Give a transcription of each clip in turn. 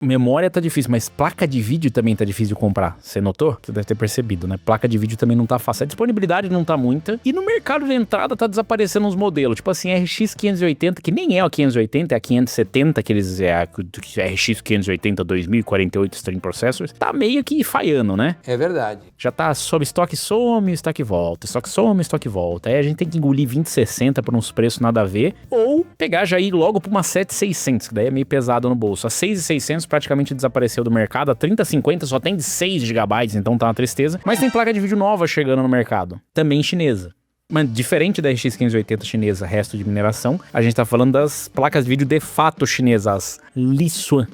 Memória tá difícil, mas placa de vídeo também tá difícil de comprar. Você notou? Você deve ter percebido, né? Placa de vídeo também não tá fácil. A disponibilidade não tá muita. E no mercado de entrada tá desaparecendo uns modelos. Tipo assim, RX 580, que nem é a 580, é a 570, que eles é a RX 580 2048 Stream Processors. Tá meio que falhando, né? É verdade. Já tá sob estoque, some, estoque volta. Estoque some, estoque volta. Aí a gente tem que engolir 2060 por uns preços nada a ver. Ou pegar já ir logo pra uma 7600, que daí é meio pesado no bolso. A 6600 praticamente desapareceu do mercado. A 3050 só tem de 6 GB, então tá uma tristeza. Mas tem placa de vídeo nova chegando no mercado. Também chinesa. Mas diferente da RX 580 chinesa, resto de mineração, a gente tá falando das placas de vídeo de fato chinesas, Lisuan.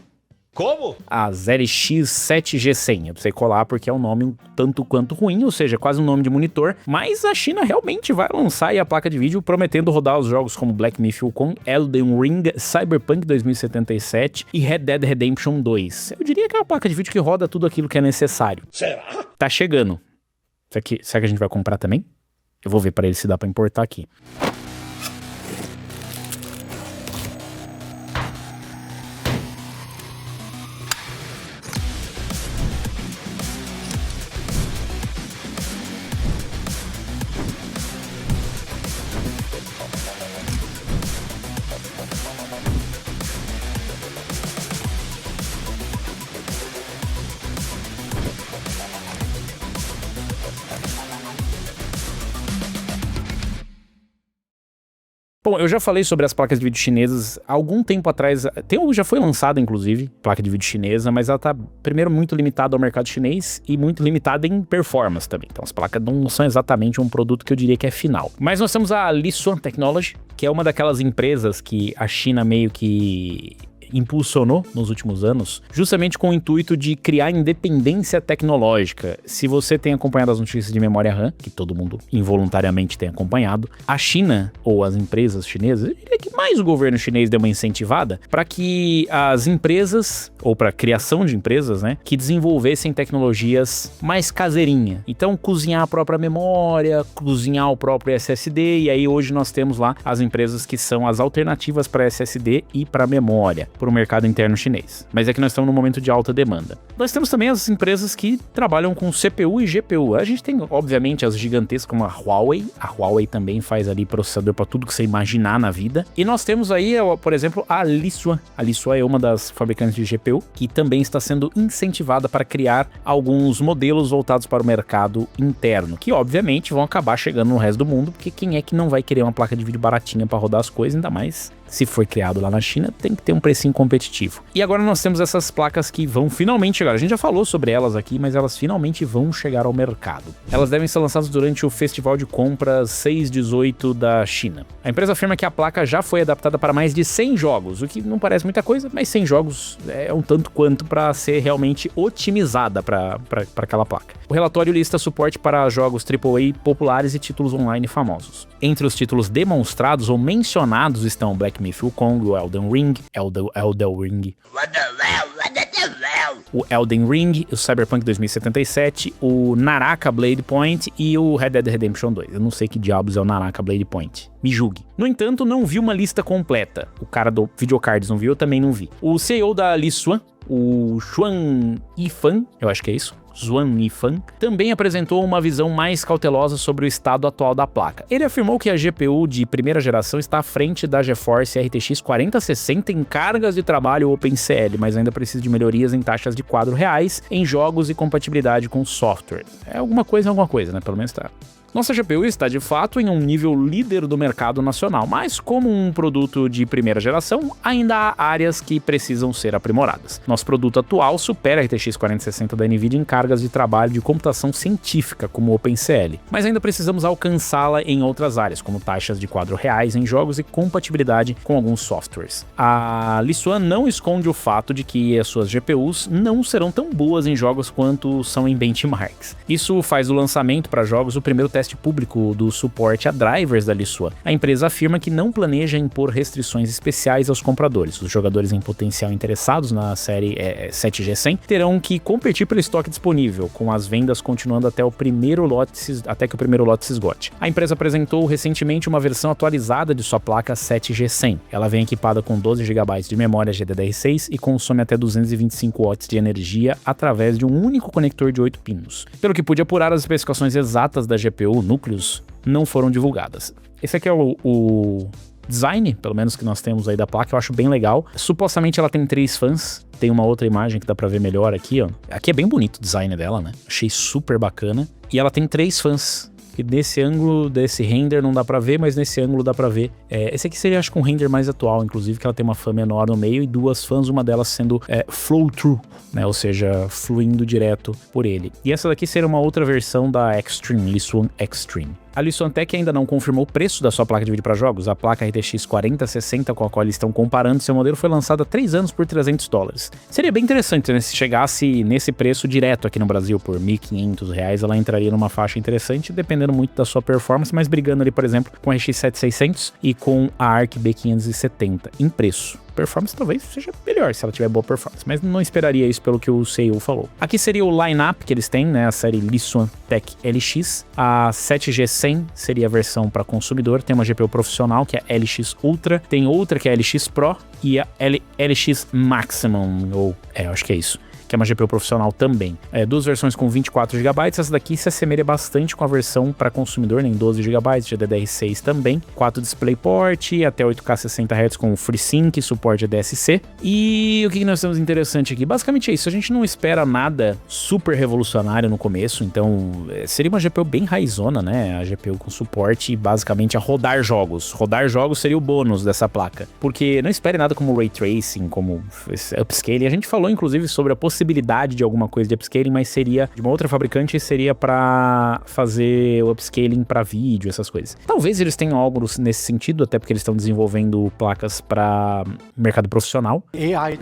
Como? As RX 7G100, eu precisei colar porque é um nome um tanto quanto ruim, ou seja, quase um nome de monitor, mas a China realmente vai lançar aí a placa de vídeo prometendo rodar os jogos como Black Myth: Wukong, Elden Ring, Cyberpunk 2077 e Red Dead Redemption 2. Eu diria que é uma placa de vídeo que roda tudo aquilo que é necessário. Será? Tá chegando. Será que a gente vai comprar também? Eu vou ver para ele se dá para importar aqui. Bom, eu já falei sobre as placas de vídeo chinesas há algum tempo atrás. Já foi lançada, inclusive, placa de vídeo chinesa, mas ela tá, primeiro, muito limitada ao mercado chinês e muito limitada em performance também. Então as placas não são exatamente um produto que eu diria que é final. Mas nós temos a Lisuan Technology, que é uma daquelas empresas que a China meio que impulsionou nos últimos anos, justamente com o intuito de criar independência tecnológica. Se você tem acompanhado as notícias de memória RAM, que todo mundo involuntariamente tem acompanhado, a China, ou as empresas chinesas, eu diria que mais o governo chinês deu uma incentivada para que as empresas, ou para a criação de empresas, né, que desenvolvessem tecnologias mais caseirinha. Então, cozinhar a própria memória, cozinhar o próprio SSD, e aí hoje nós temos lá as empresas que são as alternativas para SSD e para memória, para o mercado interno chinês. Mas é que nós estamos num momento de alta demanda. Nós temos também as empresas que trabalham com CPU e GPU. A gente tem, obviamente, as gigantescas como a Huawei. A Huawei também faz ali processador para tudo que você imaginar na vida. E nós temos aí, por exemplo, a Lisuan. A Lisuan é uma das fabricantes de GPU que também está sendo incentivada para criar alguns modelos voltados para o mercado interno, que obviamente vão acabar chegando no resto do mundo, porque quem é que não vai querer uma placa de vídeo baratinha para rodar as coisas, ainda mais se foi criado lá na China, tem que ter um precinho competitivo. E agora nós temos essas placas que vão finalmente chegar. A gente já falou sobre elas aqui, mas elas finalmente vão chegar ao mercado. Elas devem ser lançadas durante o Festival de Compras 6/18 da China. A empresa afirma que a placa já foi adaptada para mais de 100 jogos, o que não parece muita coisa, mas 100 jogos é um tanto quanto para ser realmente otimizada para aquela placa. O relatório lista suporte para jogos AAA populares e títulos online famosos. Entre os títulos demonstrados ou mencionados estão Black Myth: Wukong, o Elden Ring, o Elden Ring, o Cyberpunk 2077, o Naraka Blade Point e o Red Dead Redemption 2. Eu não sei que diabos é o Naraka Blade Point. Me julgue. No entanto, não vi uma lista completa. O cara do Videocards não viu, eu também não vi. O CEO da Lisuan, o Xuan Yifan, eu acho que é isso, Xuan Yifan, também apresentou uma visão mais cautelosa sobre o estado atual da placa. Ele afirmou que a GPU de primeira geração está à frente da GeForce RTX 4060 em cargas de trabalho OpenCL, mas ainda precisa de melhorias em taxas de quadro reais, em jogos e compatibilidade com software. É alguma coisa, né? Pelo menos tá. Nossa GPU está de fato em um nível líder do mercado nacional, mas como um produto de primeira geração, ainda há áreas que precisam ser aprimoradas. Nosso produto atual supera a RTX 4060 da NVIDIA em cargas de trabalho de computação científica, como o OpenCL, mas ainda precisamos alcançá-la em outras áreas, como taxas de quadro reais em jogos e compatibilidade com alguns softwares. A Lisuan não esconde o fato de que as suas GPUs não serão tão boas em jogos quanto são em benchmarks. Isso faz do lançamento para jogos o primeiro teste teste público do suporte a drivers da Lisua. A empresa afirma que não planeja impor restrições especiais aos compradores. Os jogadores em potencial interessados na série 7G100 terão que competir pelo estoque disponível, com as vendas continuando até que o primeiro lote se esgote. A empresa apresentou recentemente uma versão atualizada de sua placa 7G100. Ela vem equipada com 12 GB de memória GDDR6 e consome até 225 watts de energia através de um único conector de 8 pinos. Pelo que pude apurar, as especificações exatas da GPU núcleos não foram divulgadas. Esse aqui é o design, pelo menos que nós temos aí da placa, eu acho bem legal. Supostamente ela tem 3 fãs. Tem uma outra imagem que dá pra ver melhor aqui, ó. Aqui é bem bonito o design dela, né? Achei super bacana. E ela tem 3 fãs. Que nesse ângulo desse render não dá pra ver, mas nesse ângulo dá pra ver. Esse aqui seria, acho que um render mais atual, inclusive, que ela tem uma fã menor no meio e 2 fãs, uma delas sendo flow-through, né? Ou seja, fluindo direto por ele. E essa daqui seria uma outra versão da Extreme, Lisuan Extreme. A Lisuan Tech ainda não confirmou o preço da sua placa de vídeo para jogos. A placa RTX 4060 com a qual eles estão comparando seu modelo foi lançada há 3 anos por $300. Seria bem interessante, né? Se chegasse nesse preço direto aqui no Brasil por R$1.500, ela entraria numa faixa interessante, dependendo muito da sua performance, mas brigando ali, por exemplo, com a RX 7600 e com a ARC B570 em preço. Performance talvez seja melhor se ela tiver boa performance, mas não esperaria isso pelo que o CEO falou. Aqui seria o line-up que eles têm, né? A série Lisuan Tech LX. A 7G100 seria a versão para consumidor. Tem uma GPU profissional que é a LX Ultra, tem outra que é a LX Pro e a LX Maximum, eu acho que é isso, que é uma GPU profissional também. 2 versões com 24 GB, essa daqui se assemelha bastante com a versão para consumidor, né, em 12 GB, GDDR6 também, 4 DisplayPort, até 8K 60Hz com FreeSync, suporte a DSC. E o que nós temos interessante aqui? Basicamente é isso, a gente não espera nada super revolucionário no começo, então seria uma GPU bem raizona, né, a GPU com suporte basicamente a rodar jogos. Rodar jogos seria o bônus dessa placa, porque não espere nada como Ray Tracing, como Upscaling. A gente falou inclusive sobre a possibilidade de alguma coisa de upscaling, mas seria de uma outra fabricante, seria para fazer o upscaling para vídeo, essas coisas. Talvez eles tenham algo nesse sentido, até porque eles estão desenvolvendo placas para mercado profissional. AI.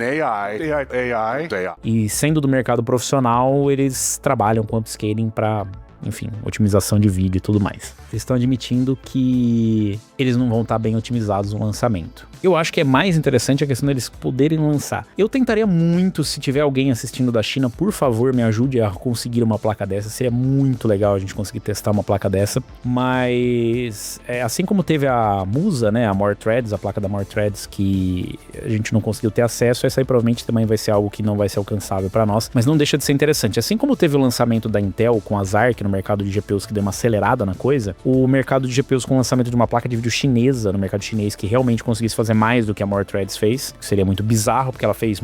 E sendo do mercado profissional, eles trabalham com upscaling para, enfim, otimização de vídeo e tudo mais. Eles estão admitindo que eles não vão estar bem otimizados no lançamento. Eu acho que é mais interessante a questão deles poderem lançar. Eu tentaria muito, se tiver alguém assistindo da China, por favor, me ajude a conseguir uma placa dessa. Seria muito legal a gente conseguir testar uma placa dessa. Mas, assim como teve a Musa, né, a More Threads, a placa da More Threads, que a gente não conseguiu ter acesso, essa aí provavelmente também vai ser algo que não vai ser alcançável para nós. Mas não deixa de ser interessante. Assim como teve o lançamento da Intel com as ARC no mercado de GPUs, que deu uma acelerada na coisa, o mercado de GPUs com o lançamento de uma placa de vídeo chinesa no mercado chinês, que realmente conseguisse fazer mais do que a More Threads fez, que seria muito bizarro, porque ela fez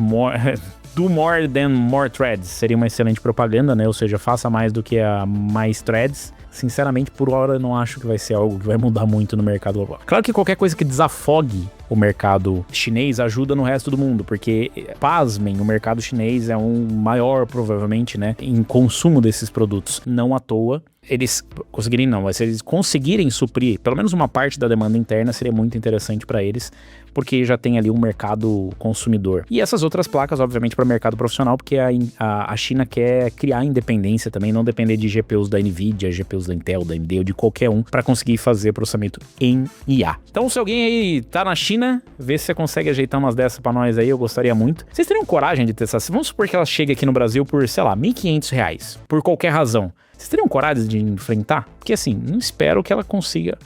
do more than more threads, seria uma excelente propaganda, né? Ou seja, faça mais do que a mais threads. Sinceramente, por hora, eu não acho que vai ser algo que vai mudar muito no mercado global. Claro que qualquer coisa que desafogue o mercado chinês ajuda no resto do mundo, porque, pasmem, o mercado chinês é um maior, provavelmente, né, em consumo desses produtos. Não à toa, eles conseguirem não, mas se eles conseguirem suprir pelo menos uma parte da demanda interna, seria muito interessante para eles, porque já tem ali um mercado consumidor. E essas outras placas, obviamente, para o mercado profissional, porque a China quer criar independência também, não depender de GPUs da NVIDIA, GPUs da Intel, da AMD ou de qualquer um, para conseguir fazer processamento em IA. Então, se alguém aí tá na China, vê se você consegue ajeitar umas dessas para nós aí, eu gostaria muito. Vocês teriam coragem de testar? Vamos supor que ela chegue aqui no Brasil por, sei lá, R$1.500, por qualquer razão. Vocês teriam coragem de enfrentar? Porque assim, não espero que ela consiga,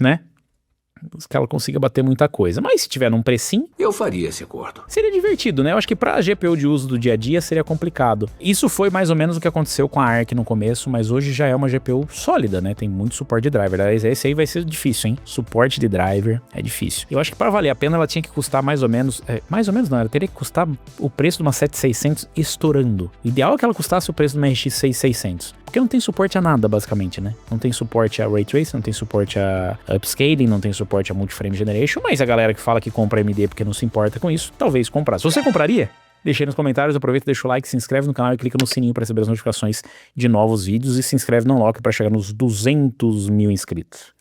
né? Que ela consiga bater muita coisa. Mas se tiver num precinho, eu faria esse acordo. Seria divertido, né? Eu acho que pra GPU de uso do dia a dia seria complicado. Isso foi mais ou menos o que aconteceu com a ARC no começo, mas hoje já é uma GPU sólida, né? Tem muito suporte de driver. Esse aí vai ser difícil, hein? Suporte de driver é difícil. Eu acho que pra valer a pena ela tinha que custar mais ou menos... mais ou menos não, ela teria que custar o preço de uma 7600 estourando. O ideal é que ela custasse o preço de uma RX 6600. Porque não tem suporte a nada, basicamente, né? Não tem suporte a Ray Tracing, não tem suporte a Upscaling, não tem suporte a Multiframe Generation, mas a galera que fala que compra AMD porque não se importa com isso, talvez comprasse. Você compraria? Deixa aí nos comentários, aproveita, deixa o like, se inscreve no canal e clica no sininho para receber as notificações de novos vídeos e se inscreve no Unlock para chegar nos 200 mil inscritos.